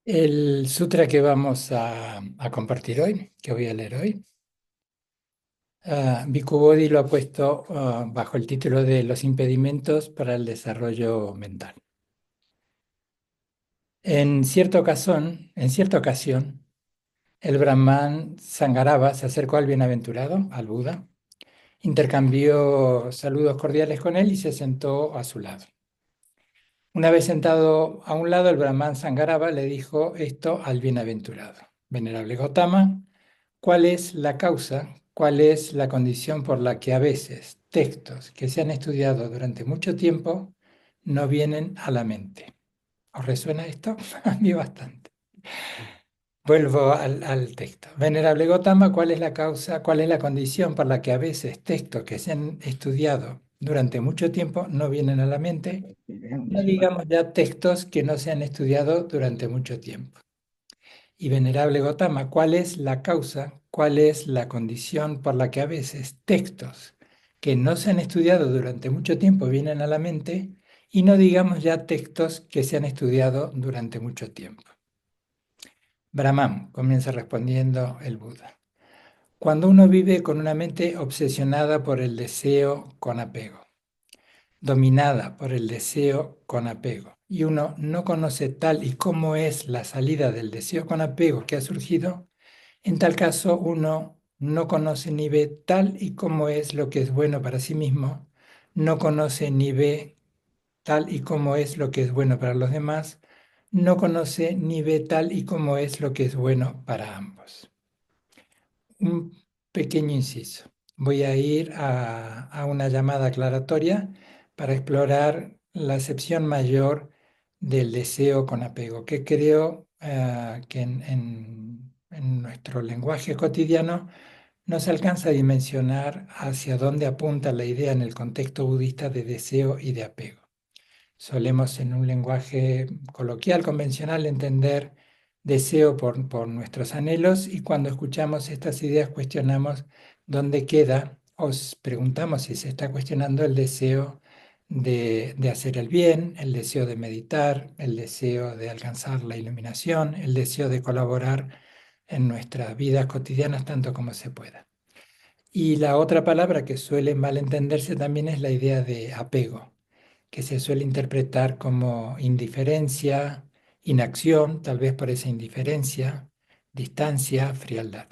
El sutra que vamos a compartir hoy, que voy a leer hoy, Bhikkhu Bodhi lo ha puesto bajo el título de Los impedimentos para el desarrollo mental. En cierta ocasión, el Brahman Sangarava se acercó al bienaventurado, al Buda, intercambió saludos cordiales con él y se sentó a su lado. Una vez sentado a un lado, el Brahman Sangarava le dijo esto al bienaventurado: Venerable Gotama, ¿cuál es la causa, cuál es la condición por la que a veces textos que se han estudiado durante mucho tiempo no vienen a la mente? ¿Os resuena esto? A mí bastante. Vuelvo al texto. Venerable Gotama, ¿cuál es la causa, cuál es la condición por la que a veces textos que se han estudiado durante mucho tiempo no vienen a la mente? No digamos ya textos que no se han estudiado durante mucho tiempo. Y venerable Gotama, ¿cuál es la causa, cuál es la condición por la que a veces textos que no se han estudiado durante mucho tiempo vienen a la mente? Y no digamos ya textos que se han estudiado durante mucho tiempo. Brahman, comienza respondiendo el Buda. Cuando uno vive con una mente obsesionada por el deseo con apego, dominada por el deseo con apego, y uno no conoce tal y como es la salida del deseo con apego que ha surgido, en tal caso uno no conoce ni ve tal y como es lo que es bueno para sí mismo, no conoce ni ve tal y como es lo que es bueno para los demás, no conoce ni ve tal y como es lo que es bueno para ambos. Un pequeño inciso. Voy a ir a una llamada aclaratoria para explorar la acepción mayor del deseo con apego, que creo que en nuestro lenguaje cotidiano no se alcanza a dimensionar hacia dónde apunta la idea en el contexto budista de deseo y de apego. Solemos en un lenguaje coloquial, convencional, entender deseo por nuestros anhelos, y cuando escuchamos estas ideas cuestionamos dónde queda, preguntamos si se está cuestionando el deseo de hacer el bien, el deseo de meditar, el deseo de alcanzar la iluminación, el deseo de colaborar en nuestras vidas cotidianas tanto como se pueda. Y la otra palabra que suele malentenderse también es la idea de apego, que se suele interpretar como indiferencia, inacción, tal vez por esa indiferencia, distancia, frialdad.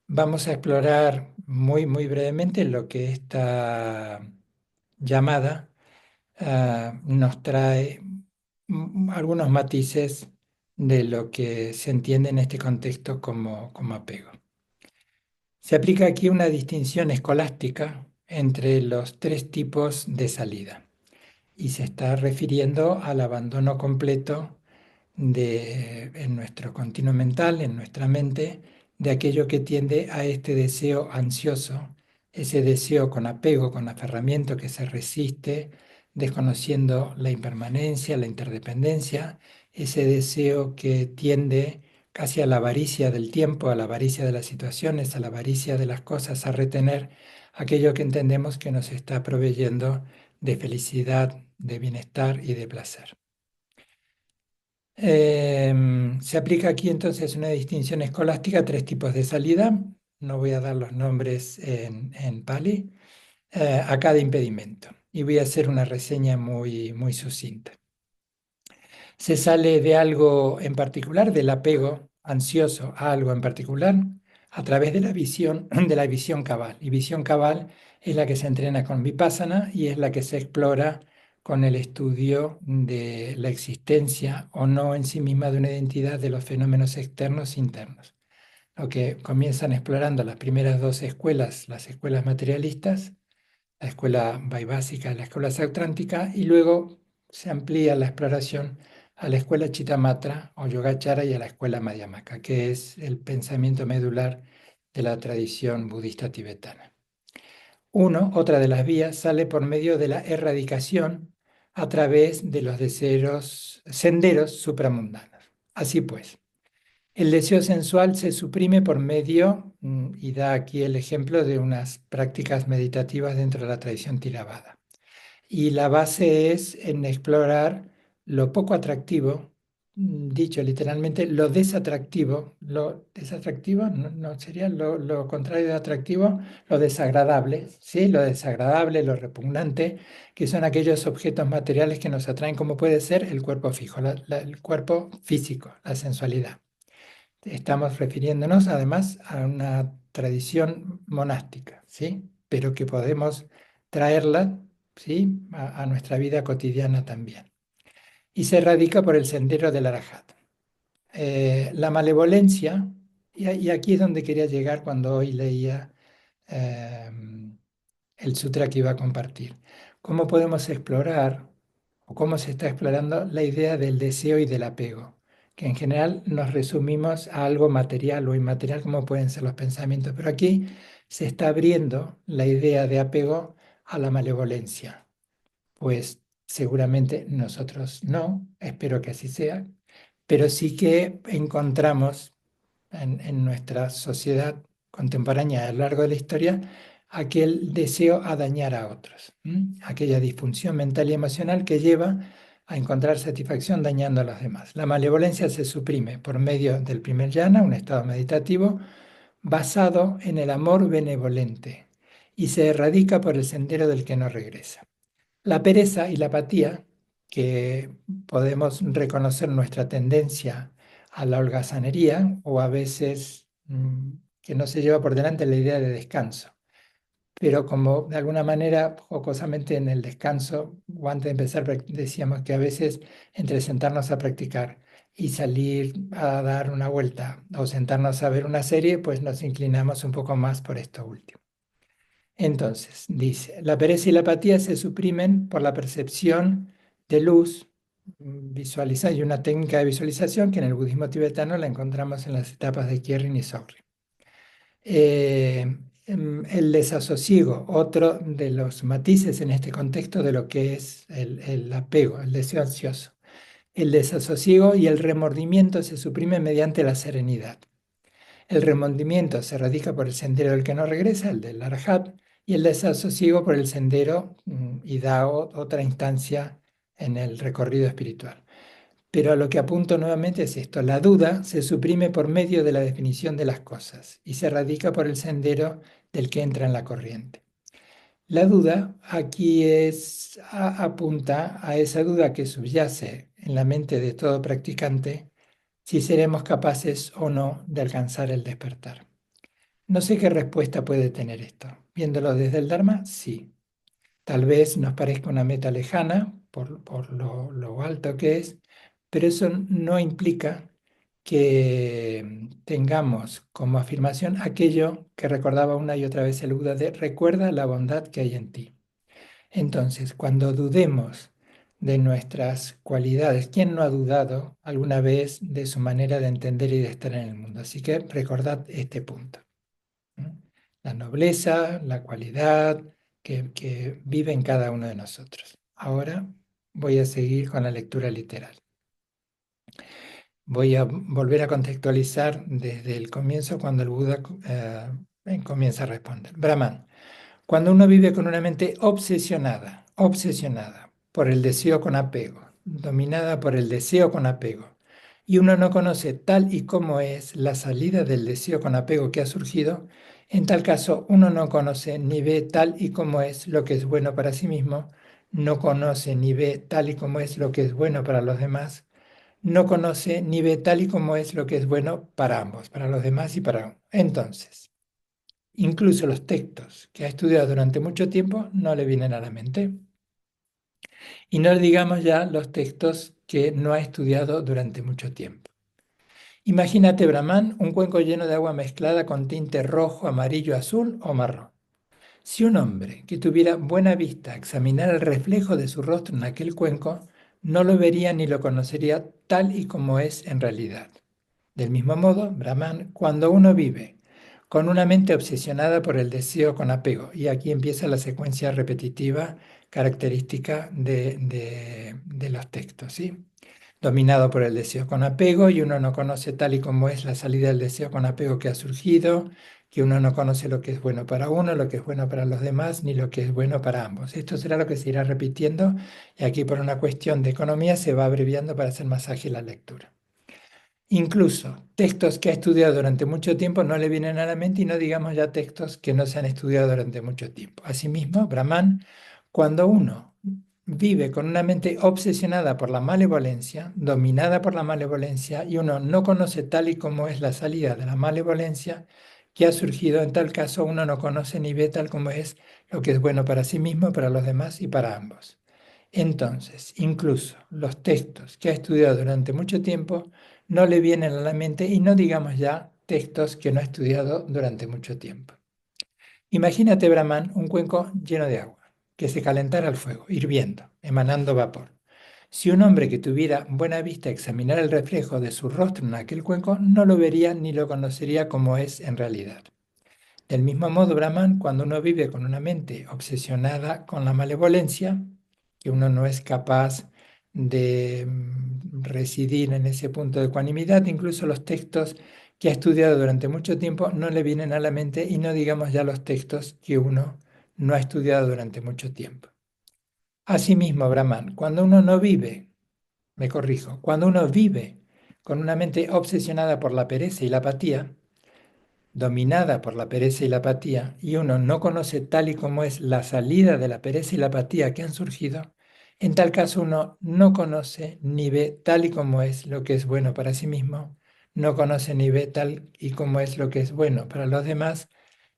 Vamos a explorar muy brevemente lo que esta llamada nos trae, algunos matices de lo que se entiende en este contexto como apego. Se aplica aquí una distinción escolástica entre los tres tipos de salida, y se está refiriendo al abandono completo en nuestro continuo mental, en nuestra mente, de aquello que tiende a este deseo ansioso, ese deseo con apego, con aferramiento que se resiste, desconociendo la impermanencia, la interdependencia, ese deseo que tiende casi a la avaricia del tiempo, a la avaricia de las situaciones, a la avaricia de las cosas, a retener aquello que entendemos que nos está proveyendo de felicidad, de bienestar y de placer. Se aplica aquí entonces una distinción escolástica a tres tipos de salida. No voy a dar los nombres en Pali, a cada impedimento. Y voy a hacer una reseña muy sucinta. Se sale de algo en particular, del apego ansioso a algo en particular, a través de la visión, de la visión cabal. Y visión cabal es la que se entrena con Vipassana y es la que se explora con el estudio de la existencia o no en sí misma de una identidad de los fenómenos externos e internos. Lo que comienzan explorando las primeras dos escuelas, las escuelas materialistas, la escuela vaibhásica, la escuela sautrántica, y luego se amplía la exploración a la escuela Chittamatra o Yogacara y a la escuela Madhyamaka, que es el pensamiento medular de la tradición budista tibetana. Otra de las vías sale por medio de la erradicación a través de los senderos supramundanos. Así pues, el deseo sensual se suprime por medio, y da aquí el ejemplo de unas prácticas meditativas dentro de la tradición Theravada. Y la base es en explorar lo poco atractivo dicho literalmente, lo desatractivo no sería lo contrario de atractivo, lo desagradable, ¿sí? Lo desagradable, lo repugnante, que son aquellos objetos materiales que nos atraen, como puede ser el cuerpo fijo, el cuerpo físico, la sensualidad. Estamos refiriéndonos además a una tradición monástica, ¿sí? Pero que podemos traerla, ¿sí? A nuestra vida cotidiana también. Y se radica por el sendero del Arajat. La malevolencia, y aquí es donde quería llegar cuando hoy leía eh, el sutra que iba a compartir. ¿Cómo podemos explorar o cómo se está explorando la idea del deseo y del apego? Que en general nos resumimos a algo material o inmaterial como pueden ser los pensamientos, pero aquí se está abriendo la idea de apego a la malevolencia. Pues seguramente nosotros no, espero que así sea, pero sí que encontramos en nuestra sociedad contemporánea a lo largo de la historia aquel deseo a dañar a otros, aquella disfunción mental y emocional que lleva a encontrar satisfacción dañando a los demás. La malevolencia se suprime por medio del primer jhana, un estado meditativo basado en el amor benevolente, y se erradica por el sendero del que no regresa. La pereza y la apatía, que podemos reconocer nuestra tendencia a la holgazanería o a veces que no se lleva por delante la idea de descanso. Pero como de alguna manera, jocosamente en el descanso, o antes de empezar, decíamos que a veces entre sentarnos a practicar y salir a dar una vuelta o sentarnos a ver una serie, pues nos inclinamos un poco más por esto último. Entonces, dice, la pereza y la apatía se suprimen por la percepción de luz visualizada y una técnica de visualización que en el budismo tibetano la encontramos en las etapas de Khyentse y Dzogchen. El desasosiego, otro de los matices en este contexto de lo que es el apego, el deseo ansioso. El desasosiego y el remordimiento se suprimen mediante la serenidad. El remordimiento se radica por el sendero del que no regresa, el del Arhat, y el desasosiego por el sendero y da otra instancia en el recorrido espiritual. Pero a lo que apunto nuevamente es esto, la duda se suprime por medio de la definición de las cosas y se radica por el sendero del que entra en la corriente. La duda aquí apunta a esa duda que subyace en la mente de todo practicante si seremos capaces o no de alcanzar el despertar. No sé qué respuesta puede tener esto. Viéndolo desde el Dharma, sí. Tal vez nos parezca una meta lejana por lo alto que es, pero eso no implica que tengamos como afirmación aquello que recordaba una y otra vez el Buda de recuerda la bondad que hay en ti. Entonces, cuando dudemos de nuestras cualidades, ¿quién no ha dudado alguna vez de su manera de entender y de estar en el mundo? Así que recordad este punto. La nobleza, la cualidad que vive en cada uno de nosotros. Ahora voy a seguir con la lectura literal. Voy a volver a contextualizar desde el comienzo cuando el Buda comienza a responder. Brahman, cuando uno vive con una mente obsesionada por el deseo con apego, dominada por el deseo con apego, y uno no conoce tal y como es la salida del deseo con apego que ha surgido, en tal caso uno no conoce ni ve tal y como es lo que es bueno para sí mismo, no conoce ni ve tal y como es lo que es bueno para los demás, no conoce ni ve tal y como es lo que es bueno para ambos, para los demás y para uno. Entonces, incluso los textos que ha estudiado durante mucho tiempo no le vienen a la mente. Y no digamos ya los textos que no ha estudiado durante mucho tiempo. Imagínate, Brahman, un cuenco lleno de agua mezclada con tinte rojo, amarillo, azul o marrón. Si un hombre que tuviera buena vista examinara el reflejo de su rostro en aquel cuenco, no lo vería ni lo conocería tal y como es en realidad. Del mismo modo, Brahman, cuando uno vive con una mente obsesionada por el deseo con apego, y aquí empieza la secuencia repetitiva característica de los textos, ¿sí? Dominado por el deseo con apego y uno no conoce tal y como es la salida del deseo con apego que ha surgido, que uno no conoce lo que es bueno para uno, lo que es bueno para los demás, ni lo que es bueno para ambos. Esto será lo que se irá repitiendo y aquí por una cuestión de economía se va abreviando para hacer más ágil la lectura. Incluso textos que ha estudiado durante mucho tiempo no le vienen a la mente y no digamos ya textos que no se han estudiado durante mucho tiempo. Asimismo, Brahman, cuando uno vive con una mente obsesionada por la malevolencia, dominada por la malevolencia, y uno no conoce tal y como es la salida de la malevolencia que ha surgido, en tal caso uno no conoce ni ve tal como es lo que es bueno para sí mismo, para los demás y para ambos. Entonces, incluso los textos que ha estudiado durante mucho tiempo no le vienen a la mente y no digamos ya textos que no ha estudiado durante mucho tiempo. Imagínate, Brahman, un cuenco lleno de agua, que se calentara al fuego, hirviendo, emanando vapor. Si un hombre que tuviera buena vista examinara el reflejo de su rostro en aquel cuenco, no lo vería ni lo conocería como es en realidad. Del mismo modo, Brahman, cuando uno vive con una mente obsesionada con la malevolencia, que uno no es capaz de residir en ese punto de ecuanimidad, incluso los textos que ha estudiado durante mucho tiempo no le vienen a la mente y no digamos ya los textos que uno no ha estudiado durante mucho tiempo. Asimismo, Brahman, cuando uno no vive, me corrijo, cuando uno vive con una mente obsesionada por la pereza y la apatía, dominada por la pereza y la apatía, y uno no conoce tal y como es la salida de la pereza y la apatía que han surgido, en tal caso uno no conoce ni ve tal y como es lo que es bueno para sí mismo, no conoce ni ve tal y como es lo que es bueno para los demás,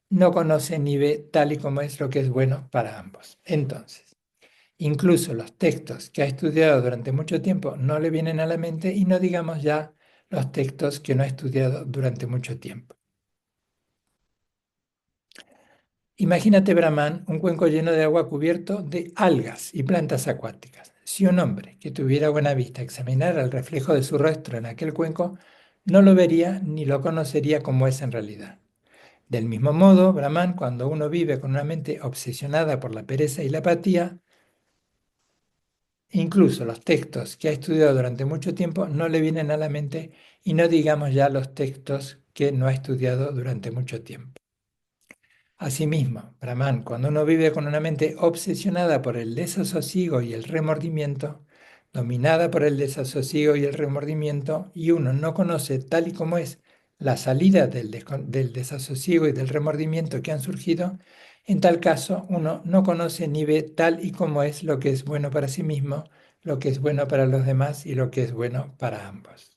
no conoce ni ve tal y como es lo que es bueno para ambos. Entonces, incluso los textos que ha estudiado durante mucho tiempo no le vienen a la mente y no digamos ya los textos que no ha estudiado durante mucho tiempo. Imagínate, Brahman, un cuenco lleno de agua cubierto de algas y plantas acuáticas. Si un hombre que tuviera buena vista examinara el reflejo de su rostro en aquel cuenco, no lo vería ni lo conocería como es en realidad. Del mismo modo, Brahman, cuando uno vive con una mente obsesionada por la pereza y la apatía, incluso los textos que ha estudiado durante mucho tiempo no le vienen a la mente y no digamos ya los textos que no ha estudiado durante mucho tiempo. Asimismo, Brahman, cuando uno vive con una mente obsesionada por el desasosiego y el remordimiento, dominada por el desasosiego y el remordimiento, y uno no conoce tal y como es la salida del desasosiego y del remordimiento que han surgido, en tal caso uno no conoce ni ve tal y como es lo que es bueno para sí mismo, lo que es bueno para los demás y lo que es bueno para ambos.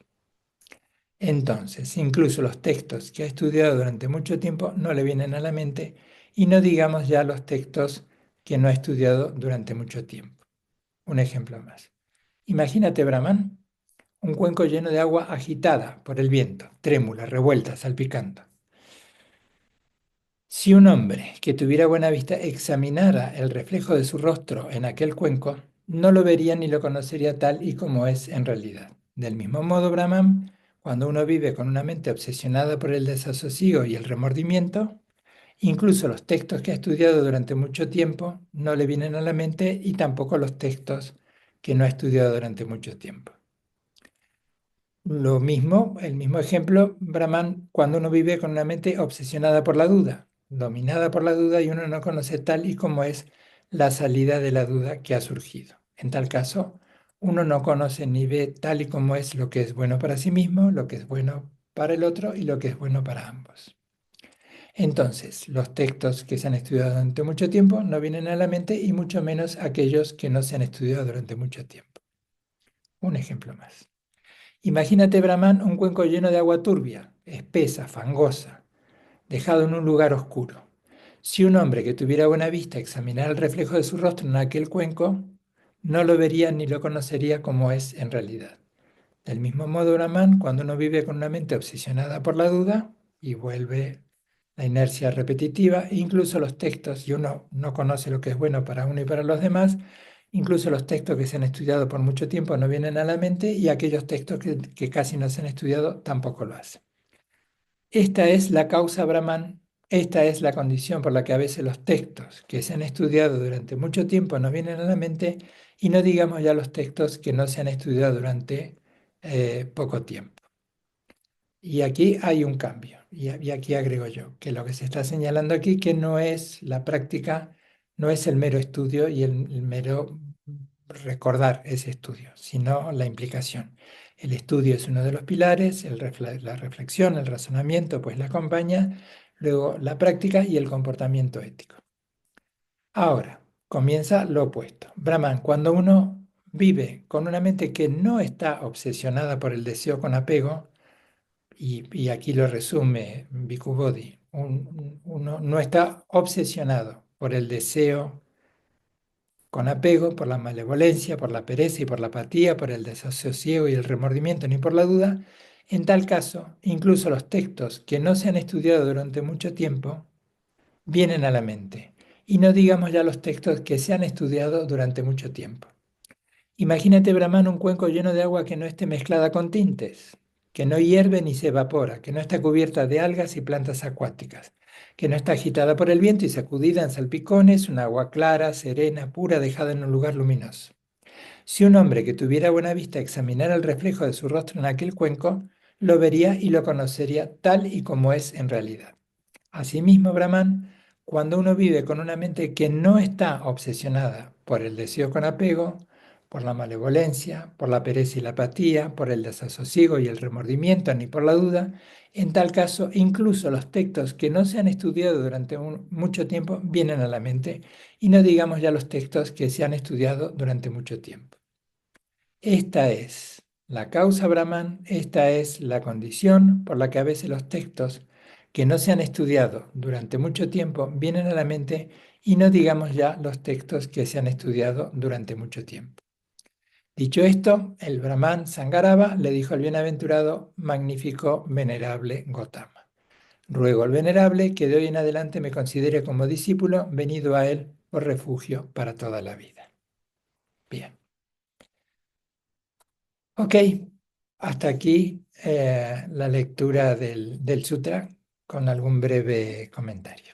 Entonces, incluso los textos que ha estudiado durante mucho tiempo no le vienen a la mente y no digamos ya los textos que no ha estudiado durante mucho tiempo. Un ejemplo más. Imagínate, Brahman, un cuenco lleno de agua agitada por el viento, trémula, revuelta, salpicando. Si un hombre que tuviera buena vista examinara el reflejo de su rostro en aquel cuenco, no lo vería ni lo conocería tal y como es en realidad. Del mismo modo, Brahman, cuando uno vive con una mente obsesionada por el desasosiego y el remordimiento, incluso los textos que ha estudiado durante mucho tiempo no le vienen a la mente y tampoco los textos que no ha estudiado durante mucho tiempo. Lo mismo, el mismo ejemplo, Brahman, cuando uno vive con una mente obsesionada por la duda, dominada por la duda y uno no conoce tal y como es la salida de la duda que ha surgido. En tal caso, uno no conoce ni ve tal y como es lo que es bueno para sí mismo, lo que es bueno para el otro y lo que es bueno para ambos. Entonces, los textos que se han estudiado durante mucho tiempo no vienen a la mente y mucho menos aquellos que no se han estudiado durante mucho tiempo. Un ejemplo más. Imagínate, Brahman, un cuenco lleno de agua turbia, espesa, fangosa, dejado en un lugar oscuro. Si un hombre que tuviera buena vista examinara el reflejo de su rostro en aquel cuenco, no lo vería ni lo conocería como es en realidad. Del mismo modo, Brahman, cuando uno vive con una mente obsesionada por la duda y vuelve la inercia repetitiva, incluso los textos, y uno no conoce lo que es bueno para uno y para los demás, incluso los textos que se han estudiado por mucho tiempo no vienen a la mente y aquellos textos que casi no se han estudiado tampoco lo hacen. Esta es la causa Brahman, esta es la condición por la que a veces los textos que se han estudiado durante mucho tiempo no vienen a la mente y no digamos ya los textos que no se han estudiado durante poco tiempo. Y aquí hay un cambio. y aquí agrego yo, que lo que se está señalando aquí que no es la práctica, no es el mero estudio y el mero recordar ese estudio, sino la implicación. El estudio es uno de los pilares, la reflexión, el razonamiento, pues la acompaña, luego la práctica y el comportamiento ético. Ahora, comienza lo opuesto. Brahman, cuando uno vive con una mente que no está obsesionada por el deseo con apego, y aquí lo resume Bhikkhu Bodhi, uno no está obsesionado por el deseo con apego, por la malevolencia, por la pereza y por la apatía, por el desasosiego y el remordimiento, ni por la duda. En tal caso, incluso los textos que no se han estudiado durante mucho tiempo vienen a la mente. Y no digamos ya los textos que se han estudiado durante mucho tiempo. Imagínate, Brahman, un cuenco lleno de agua que no esté mezclada con tintes, que no hierve ni se evapora, que no está cubierta de algas y plantas acuáticas, que no está agitada por el viento y sacudida en salpicones, un agua clara, serena, pura, dejada en un lugar luminoso. Si un hombre que tuviera buena vista examinara el reflejo de su rostro en aquel cuenco, lo vería y lo conocería tal y como es en realidad. Asimismo, Brahman, cuando uno vive con una mente que no está obsesionada por el deseo con apego, por la malevolencia, por la pereza y la apatía, por el desasosiego y el remordimiento, ni por la duda, en tal caso, incluso los textos que no se han estudiado durante mucho tiempo vienen a la mente, y no digamos ya los textos que se han estudiado durante mucho tiempo. Esta es la causa Brahman, esta es la condición por la que a veces los textos que no se han estudiado durante mucho tiempo vienen a la mente, y no digamos ya los textos que se han estudiado durante mucho tiempo. Dicho esto, el Brahman Sangarava le dijo al bienaventurado, magnífico, venerable Gotama: ruego al venerable que de hoy en adelante me considere como discípulo venido a él por refugio para toda la vida. Bien. Ok, hasta aquí la lectura del sutra con algún breve comentario.